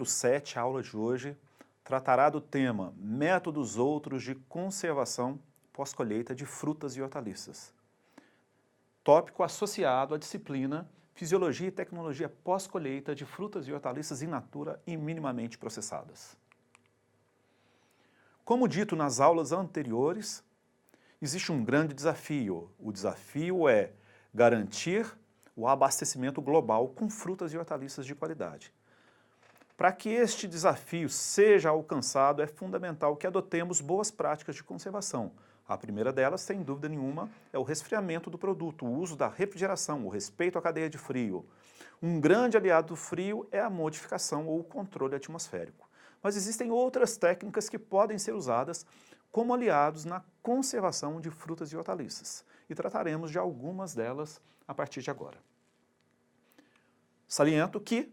7, a aula de hoje, tratará do tema Métodos outros de conservação pós-colheita de frutas e hortaliças. Tópico associado à disciplina Fisiologia e Tecnologia pós-colheita de frutas e hortaliças in natura e minimamente processadas. Como dito nas aulas anteriores, existe um grande desafio. O desafio é garantir o abastecimento global com frutas e hortaliças de qualidade. Para que este desafio seja alcançado, é fundamental que adotemos boas práticas de conservação. A primeira delas, sem dúvida nenhuma, é o resfriamento do produto, o uso da refrigeração, o respeito à cadeia de frio. Um grande aliado do frio é a modificação ou o controle atmosférico. Mas existem outras técnicas que podem ser usadas como aliados na conservação de frutas e hortaliças. E trataremos de algumas delas a partir de agora. Saliento que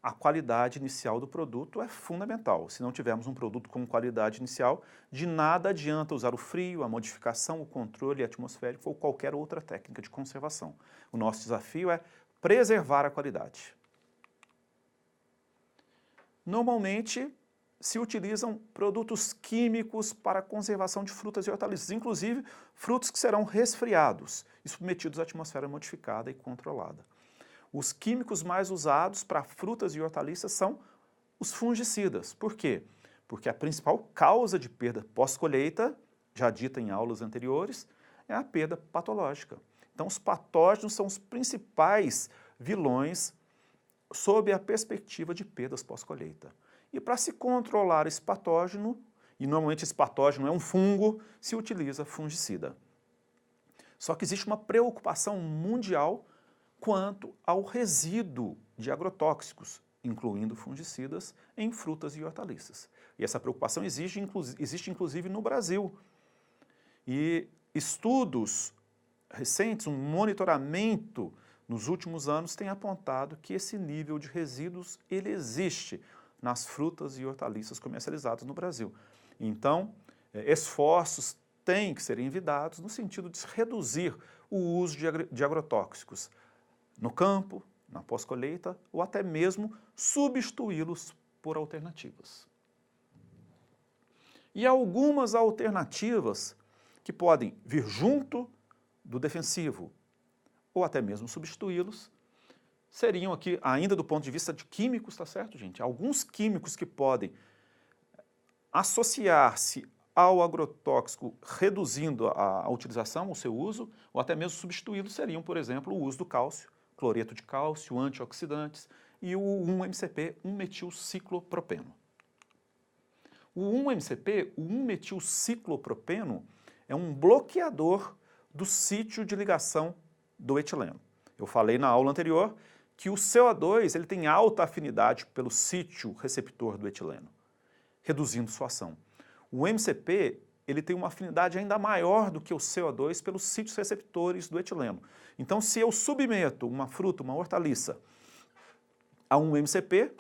a qualidade inicial do produto é fundamental. Se não tivermos um produto com qualidade inicial, de nada adianta usar o frio, a modificação, o controle atmosférico ou qualquer outra técnica de conservação. O nosso desafio é preservar a qualidade. Normalmente, se utilizam produtos químicos para a conservação de frutas e hortaliças, inclusive frutos que serão resfriados e submetidos à atmosfera modificada e controlada. Os químicos mais usados para frutas e hortaliças são os fungicidas. Por quê? Porque a principal causa de perda pós-colheita, já dita em aulas anteriores, é a perda patológica. Então, os patógenos são os principais vilões sob a perspectiva de perdas pós-colheita. E para se controlar esse patógeno, e normalmente esse patógeno é um fungo, se utiliza fungicida. Só que existe uma preocupação mundial quanto ao resíduo de agrotóxicos, incluindo fungicidas, em frutas e hortaliças. E essa preocupação existe inclusive no Brasil. E estudos recentes, um monitoramento nos últimos anos tem apontado que esse nível de resíduos ele existe nas frutas e hortaliças comercializadas no Brasil. Então, esforços têm que ser envidados no sentido de reduzir o uso de agrotóxicos no campo, na pós-colheita, ou até mesmo substituí-los por alternativas. E algumas alternativas que podem vir junto do defensivo, ou até mesmo substituí-los, seriam aqui, ainda do ponto de vista de químicos, tá certo, gente? Alguns químicos que podem associar-se ao agrotóxico, reduzindo a utilização, o seu uso, ou até mesmo substituí-los, seriam, por exemplo, o uso do cálcio, cloreto de cálcio, antioxidantes e o 1-MCP, 1-metilciclopropeno. O 1-MCP, o 1-metilciclopropeno, é um bloqueador do sítio de ligação do etileno. Eu falei na aula anterior que o CO2 ele tem alta afinidade pelo sítio receptor do etileno, reduzindo sua ação. O MCP ele tem uma afinidade ainda maior do que o CO2 pelos sítios receptores do etileno. Então, se eu submeto uma fruta, uma hortaliça, a um MCP,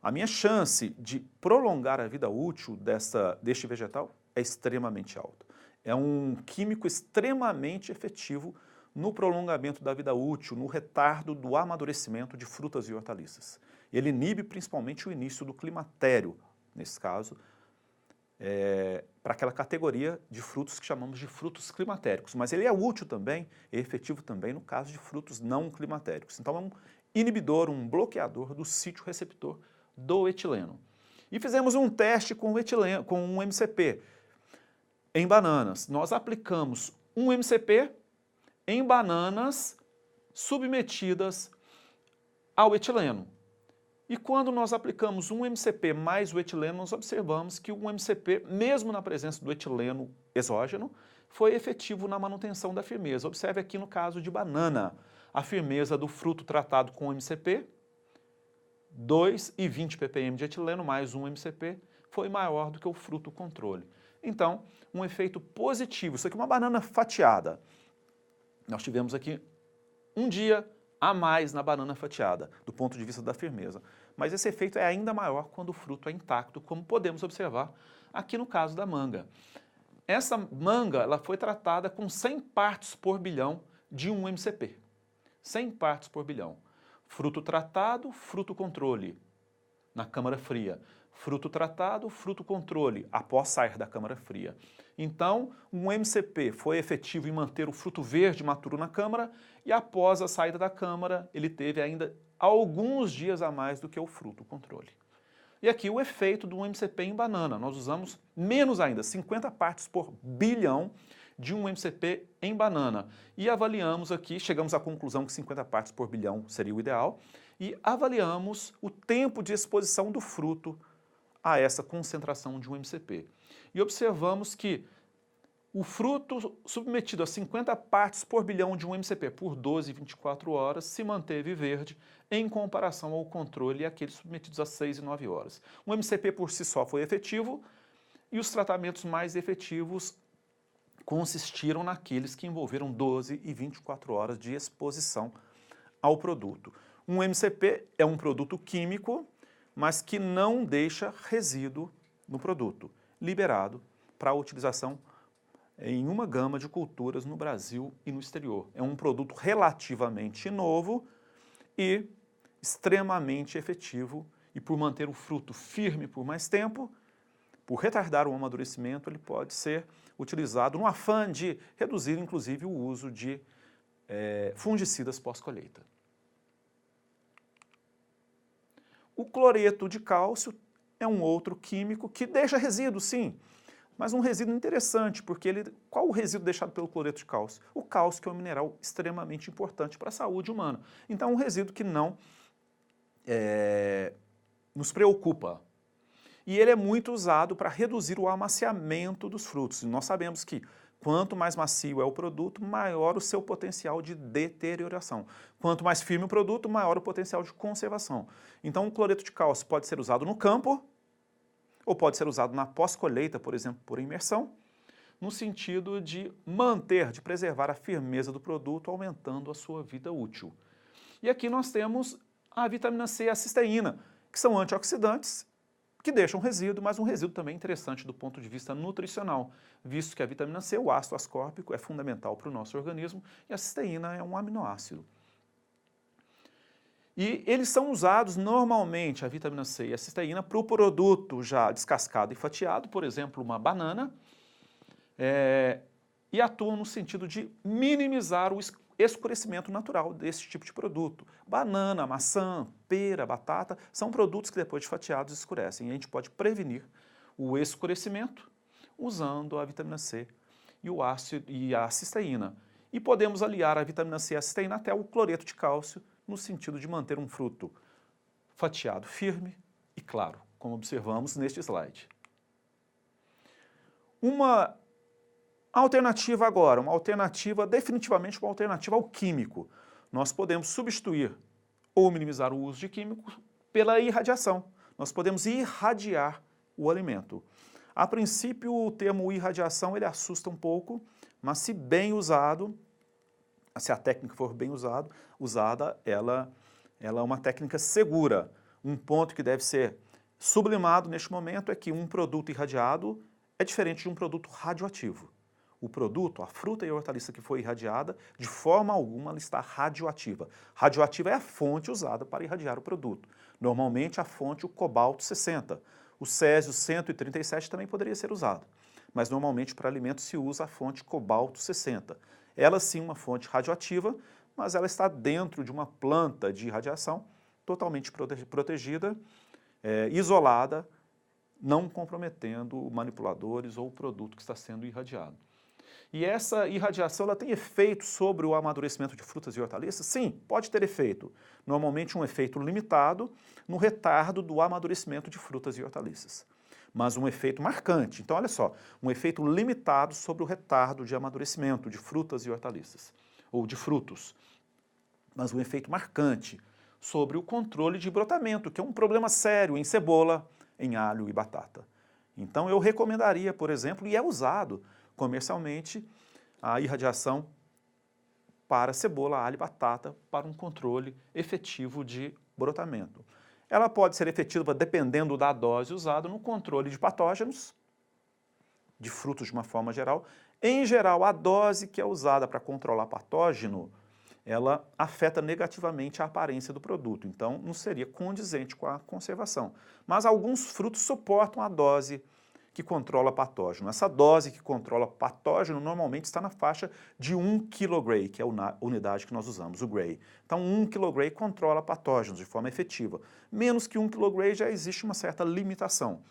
a minha chance de prolongar a vida útil deste vegetal é extremamente alta. É um químico extremamente efetivo no prolongamento da vida útil, no retardo do amadurecimento de frutas e hortaliças. Ele inibe principalmente o início do climatério, nesse caso, para aquela categoria de frutos que chamamos de frutos climatéricos. Mas ele é útil também, é efetivo também no caso de frutos não climatéricos. Então é um inibidor, um bloqueador do sítio receptor do etileno. E fizemos um teste com o etileno, com um MCP em bananas. Nós aplicamos um MCP em bananas submetidas ao etileno. E quando nós aplicamos um MCP mais o etileno, nós observamos que o MCP, mesmo na presença do etileno exógeno, foi efetivo na manutenção da firmeza. Observe aqui no caso de banana, a firmeza do fruto tratado com MCP, 2,20 ppm de etileno mais 1 MCP, foi maior do que o fruto controle. Então, um efeito positivo. Isso aqui é uma banana fatiada. Nós tivemos aqui um dia a mais na banana fatiada, do ponto de vista da firmeza. Mas esse efeito é ainda maior quando o fruto é intacto, como podemos observar aqui no caso da manga. Essa manga ela foi tratada com 100 partes por bilhão de 1 MCP. 100 partes por bilhão. Fruto tratado, fruto controle. na câmara fria. Fruto tratado, fruto controle, após sair da câmara fria. Então, um MCP foi efetivo em manter o fruto verde maturo na câmara e após a saída da câmara, ele teve ainda alguns dias a mais do que o fruto controle. E aqui o efeito do MCP em banana. Nós usamos menos ainda, 50 partes por bilhão de um MCP em banana. E avaliamos aqui, chegamos à conclusão que 50 partes por bilhão seria o ideal, e avaliamos o tempo de exposição do fruto a essa concentração de um MCP. E observamos que o fruto submetido a 50 partes por bilhão de um MCP por 12 e 24 horas se manteve verde em comparação ao controle e aqueles submetidos a 6 e 9 horas. O MCP por si só foi efetivo e os tratamentos mais efetivos consistiram naqueles que envolveram 12 e 24 horas de exposição ao produto. Um MCP é um produto químico, mas que não deixa resíduo no produto, liberado para a utilização em uma gama de culturas no Brasil e no exterior. É um produto relativamente novo e extremamente efetivo, e por manter o fruto firme por mais tempo, por retardar o amadurecimento, ele pode ser utilizado no afã de reduzir, inclusive, o uso de fungicidas pós-colheita. O cloreto de cálcio é um outro químico que deixa resíduo, sim, mas um resíduo interessante, porque qual o resíduo deixado pelo cloreto de cálcio? O cálcio, que é um mineral extremamente importante para a saúde humana. Então, é um resíduo que não nos preocupa. E ele é muito usado para reduzir o amaciamento dos frutos. E nós sabemos que quanto mais macio é o produto, maior o seu potencial de deterioração. Quanto mais firme o produto, maior o potencial de conservação. Então, o cloreto de cálcio pode ser usado no campo, ou pode ser usado na pós-colheita, por exemplo, por imersão, no sentido de manter, de preservar a firmeza do produto, aumentando a sua vida útil. E aqui nós temos a vitamina C e a cisteína, que são antioxidantes, que deixam resíduo, mas um resíduo também interessante do ponto de vista nutricional, visto que a vitamina C, o ácido ascórbico, é fundamental para o nosso organismo e a cisteína é um aminoácido. E eles são usados normalmente, a vitamina C e a cisteína, para o produto já descascado e fatiado, por exemplo, uma banana, e atuam no sentido de minimizar o escurecimento natural desse tipo de produto. Banana, maçã, pera, batata, são produtos que depois de fatiados escurecem. E a gente pode prevenir o escurecimento usando a vitamina C e o ácido e a cisteína. E podemos aliar a vitamina C e a cisteína até o cloreto de cálcio, no sentido de manter um fruto fatiado firme e claro, como observamos neste slide. Uma alternativa agora, definitivamente uma alternativa ao químico. Nós podemos substituir ou minimizar o uso de químicos pela irradiação. Nós podemos irradiar o alimento. A princípio, o termo irradiação ele assusta um pouco, mas se bem usado, se a técnica for bem usada, ela é uma técnica segura. Um ponto que deve ser sublimado neste momento é que um produto irradiado é diferente de um produto radioativo. O produto, a fruta e a hortaliça que foi irradiada, de forma alguma ela está radioativa. Radioativa é a fonte usada para irradiar o produto. Normalmente a fonte, o cobalto 60. O césio 137 também poderia ser usado, mas normalmente para alimentos se usa a fonte cobalto 60. Ela sim uma fonte radioativa, mas ela está dentro de uma planta de irradiação totalmente protegida, isolada, não comprometendo manipuladores ou o produto que está sendo irradiado. E essa irradiação ela tem efeito sobre o amadurecimento de frutas e hortaliças? Sim, pode ter efeito. Normalmente um efeito limitado no retardo do amadurecimento de frutas e hortaliças. Mas um efeito marcante. Então, olha só, um efeito limitado sobre o retardo de amadurecimento de frutas e hortaliças, ou de frutos. Mas um efeito marcante sobre o controle de brotamento, que é um problema sério em cebola, em alho e batata. Então, eu recomendaria, por exemplo, e é usado comercialmente, a irradiação para cebola, alho e batata para um controle efetivo de brotamento. Ela pode ser efetiva dependendo da dose usada no controle de patógenos, de frutos de uma forma geral. Em geral, a dose que é usada para controlar patógeno ela afeta negativamente a aparência do produto, então não seria condizente com a conservação. Mas alguns frutos suportam a dose que controla patógeno. Essa dose que controla patógeno normalmente está na faixa de 1 kg, que é a unidade que nós usamos, o gray. Então 1 kg controla patógenos de forma efetiva. Menos que 1 kg já existe uma certa limitação.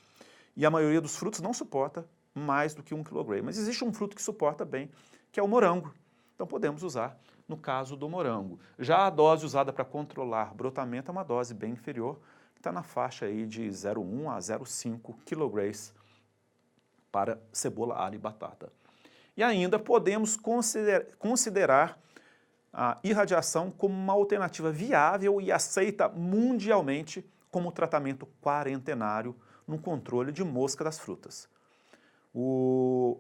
E a maioria dos frutos não suporta mais do que 1 kg. Mas existe um fruto que suporta bem, que é o morango. Então podemos usar no caso do morango. Já a dose usada para controlar brotamento é uma dose bem inferior, que está na faixa aí de 0,1 a 0,5 kg para cebola, alho e batata. E ainda podemos considerar a irradiação como uma alternativa viável e aceita mundialmente como tratamento quarentenário no controle de mosca das frutas.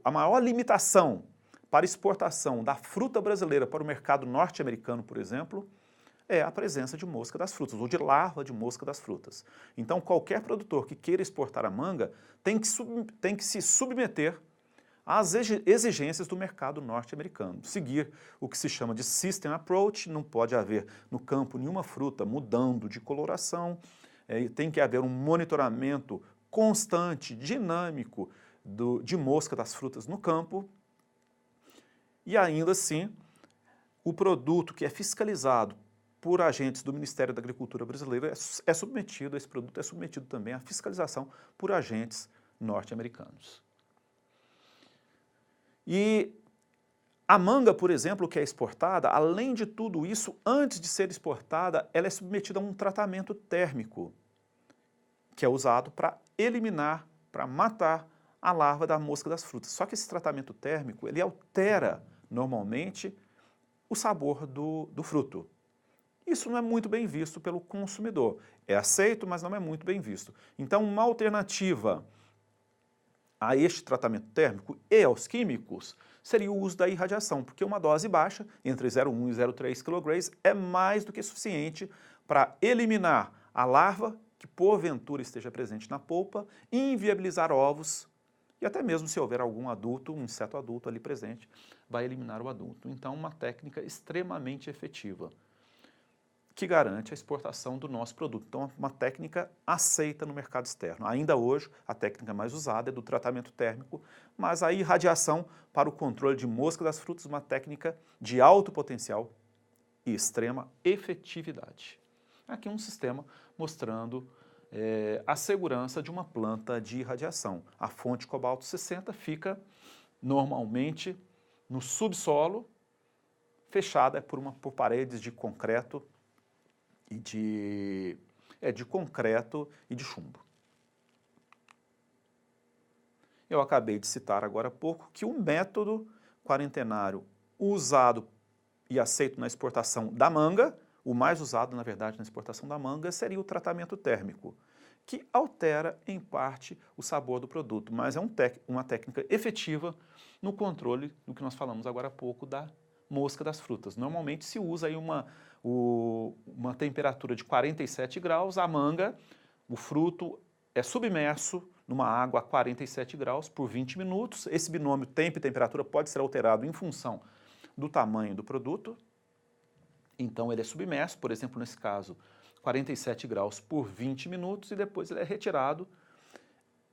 A maior limitação para exportação da fruta brasileira para o mercado norte-americano, por exemplo, é a presença de mosca das frutas, ou de larva de mosca das frutas. Então, qualquer produtor que queira exportar a manga tem que se submeter às exigências do mercado norte-americano. Seguir o que se chama de System Approach, não pode haver no campo nenhuma fruta mudando de coloração, tem que haver um monitoramento constante, dinâmico, de mosca das frutas no campo, e ainda assim, o produto que é fiscalizado por agentes do Ministério da Agricultura brasileiro esse produto é submetido também à fiscalização por agentes norte-americanos. E a manga, por exemplo, que é exportada, além de tudo isso, antes de ser exportada, ela é submetida a um tratamento térmico, que é usado para eliminar, para matar a larva da mosca das frutas. Só que esse tratamento térmico, ele altera, normalmente, o sabor do fruto. Isso não é muito bem visto pelo consumidor. É aceito, mas não é muito bem visto. Então, uma alternativa a este tratamento térmico e aos químicos seria o uso da irradiação, porque uma dose baixa, entre 0,1 e 0,3 kg, é mais do que suficiente para eliminar a larva que porventura esteja presente na polpa, inviabilizar ovos e até mesmo se houver algum adulto, um inseto adulto ali presente, vai eliminar o adulto. Então, uma técnica extremamente efetiva, que garante a exportação do nosso produto. Então, uma técnica aceita no mercado externo. Ainda hoje, a técnica mais usada é do tratamento térmico, mas a irradiação para o controle de mosca das frutas é uma técnica de alto potencial e extrema efetividade. Aqui um sistema mostrando a segurança de uma planta de irradiação. A fonte cobalto-60 fica normalmente no subsolo, fechada por paredes de concreto e de concreto e de chumbo. Eu acabei de citar agora há pouco que o método quarentenário usado e aceito na exportação da manga, o mais usado, na verdade, na exportação da manga, seria o tratamento térmico, que altera, em parte, o sabor do produto, mas é uma técnica efetiva no controle do que nós falamos agora há pouco da mosca das frutas. Normalmente se usa aí uma temperatura de 47 graus, a manga, o fruto é submerso numa água a 47 graus por 20 minutos. Esse binômio tempo e temperatura pode ser alterado em função do tamanho do produto. Então ele é submerso, por exemplo, nesse caso, 47 graus por 20 minutos e depois ele é retirado,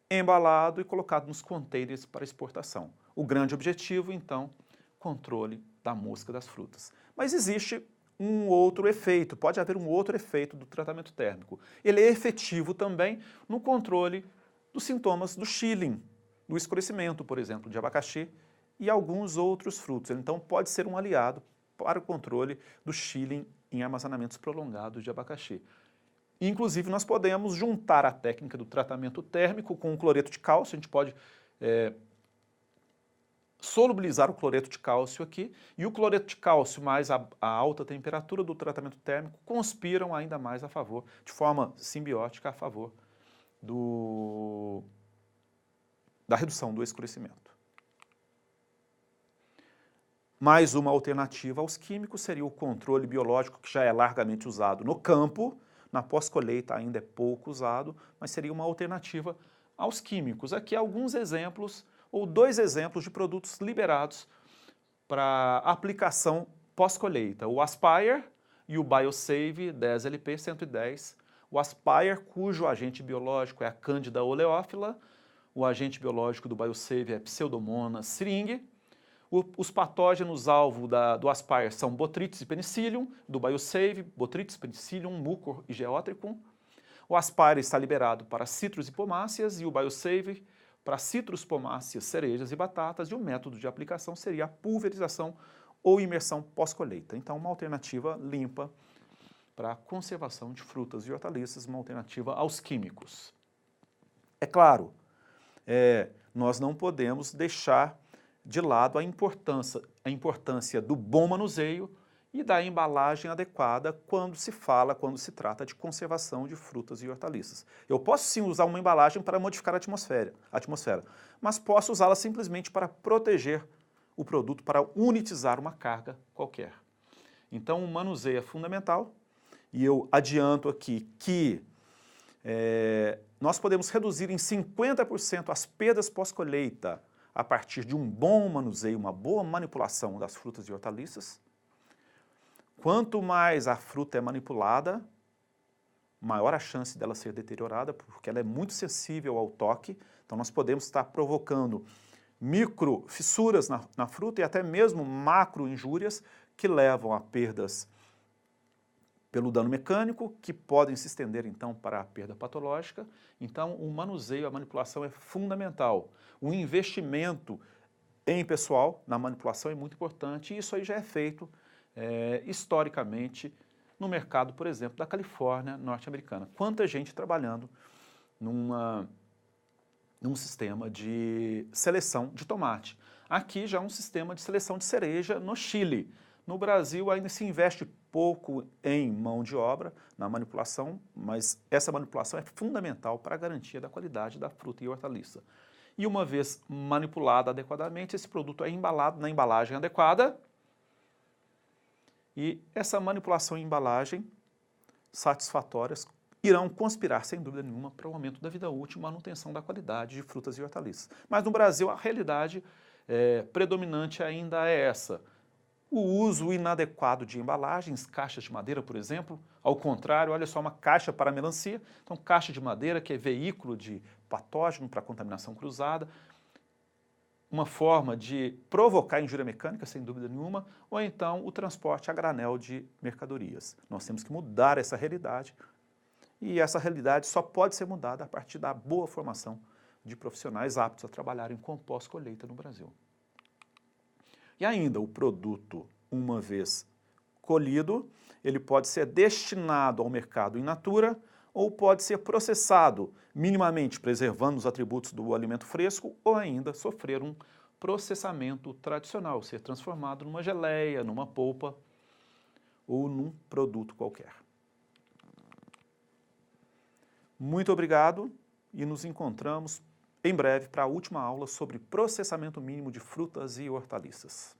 embalado e colocado nos containers para exportação. O grande objetivo, então, controle da mosca das frutas. Mas existe um outro efeito, pode haver um outro efeito do tratamento térmico. Ele é efetivo também no controle dos sintomas do chilling, do escurecimento, por exemplo, de abacaxi e alguns outros frutos. Então pode ser um aliado para o controle do chilling em armazenamentos prolongados de abacaxi. Inclusive, nós podemos juntar a técnica do tratamento térmico com o cloreto de cálcio, a gente pode solubilizar o cloreto de cálcio aqui, e o cloreto de cálcio mais a alta temperatura do tratamento térmico conspiram ainda mais a favor, de forma simbiótica, a favor da redução do escurecimento. Mais uma alternativa aos químicos seria o controle biológico, que já é largamente usado no campo, na pós-colheita ainda é pouco usado, mas seria uma alternativa aos químicos. Aqui alguns exemplos, ou 2 exemplos de produtos liberados para aplicação pós-colheita, o Aspire e o Biosave 10LP110. O Aspire, cujo agente biológico é a Candida oleófila, o agente biológico do Biosave é Pseudomonas syringae. Os patógenos alvo do Aspire são Botrytis e Penicillium, do Biosave, Botrytis, Penicillium, Mucor e Geotricum. O Aspire está liberado para citros e pomáceas e o Biosave para citros, pomáceas, cerejas e batatas, e o método de aplicação seria a pulverização ou imersão pós-colheita. Então, uma alternativa limpa para a conservação de frutas e hortaliças, uma alternativa aos químicos. É claro, nós não podemos deixar de lado a importância do bom manuseio e da embalagem adequada quando se trata de conservação de frutas e hortaliças. Eu posso sim usar uma embalagem para modificar a atmosfera, mas posso usá-la simplesmente para proteger o produto, para unitizar uma carga qualquer. Então o manuseio é fundamental e eu adianto aqui que nós podemos reduzir em 50% as perdas pós-colheita a partir de um bom manuseio, uma boa manipulação das frutas e hortaliças. Quanto mais a fruta é manipulada, maior a chance dela ser deteriorada, porque ela é muito sensível ao toque. Então nós podemos estar provocando micro fissuras na fruta e até mesmo macro injúrias que levam a perdas pelo dano mecânico, que podem se estender então para a perda patológica. Então o manuseio, a manipulação é fundamental. O investimento em pessoal na manipulação é muito importante e isso aí já é feito historicamente no mercado, por exemplo, da Califórnia norte-americana. Quanta gente trabalhando num sistema de seleção de tomate. Aqui já é um sistema de seleção de cereja no Chile. No Brasil ainda se investe pouco em mão de obra, na manipulação, mas essa manipulação é fundamental para a garantia da qualidade da fruta e hortaliça. E uma vez manipulada adequadamente, esse produto é embalado na embalagem adequada e essa manipulação e embalagem satisfatórias irão conspirar, sem dúvida nenhuma, para o aumento da vida útil e manutenção da qualidade de frutas e hortaliças. Mas no Brasil a realidade predominante ainda é essa. O uso inadequado de embalagens, caixas de madeira, por exemplo, ao contrário, olha só, uma caixa para melancia, então caixa de madeira que é veículo de patógeno para contaminação cruzada, uma forma de provocar injúria mecânica, sem dúvida nenhuma, ou então o transporte a granel de mercadorias. Nós temos que mudar essa realidade e essa realidade só pode ser mudada a partir da boa formação de profissionais aptos a trabalharem com pós-colheita no Brasil. E ainda o produto, uma vez colhido, ele pode ser destinado ao mercado in natura ou pode ser processado minimamente, preservando os atributos do alimento fresco, ou ainda sofrer um processamento tradicional, ser transformado numa geleia, numa polpa ou num produto qualquer. Muito obrigado e nos encontramos em breve para a última aula sobre processamento mínimo de frutas e hortaliças.